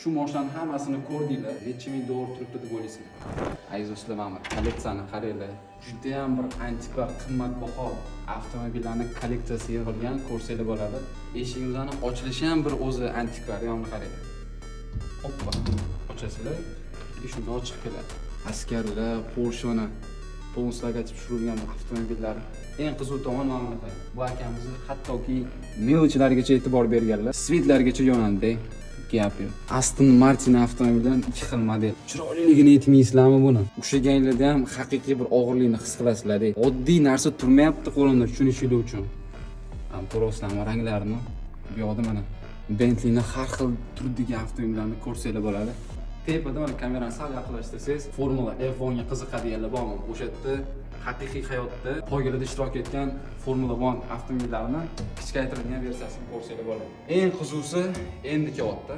Shu mashinaning hammasini ko'rdinglar. Necha ming dollar turibdi deb o'ylaysizlar? Aziz do'stlar, mana kolleksiyani qaranglar. Juda ham bir antikvar, qimmatbaho avtomobillarning kolleksiyasi yig'ilgan, ko'rsanglar bo'ladi. Eshigimizni ochilishi ham bir o'zi antikvar, yonni qaranglar. Hoppa, ochasizlar, shunday ochiq keladi. Askarlar, Porsche'ni Pons logotip tushirilgan avtomobillar. Eng qiziq tomoni mana bunaqa. Bu akamizni hattoki melchilargacha e'tibor berganlar. Svetlargacha yonadi. Gap yo'q. Aston Martin avtomobilidan 2 xil model. Chiroyliligini aytmaysizlarmi buni? O'shaganlarda ham haqiqiy bir og'irlikni his qilasizlar. Oddiy narsa turmayapti qo'limda tushunishingiz uchun. Ham to'g'risidan ranglarini bu yoqda mana Bentley'ning har xil turdagi avtomobillarni ko'rsanglar bo'ladi. Tepada mana kamerani sal yaqinlashtirsangiz, Formula F1 ga qiziqadiganlar bormi? O'sha yerda haqiqiy hayotda poygalarda ishtirok etgan Formula 1 avtomobillarini kichikaytirilgan versiyasini ko'rsanglar bo'ladi. Eng qizig'isi endi kelyapti.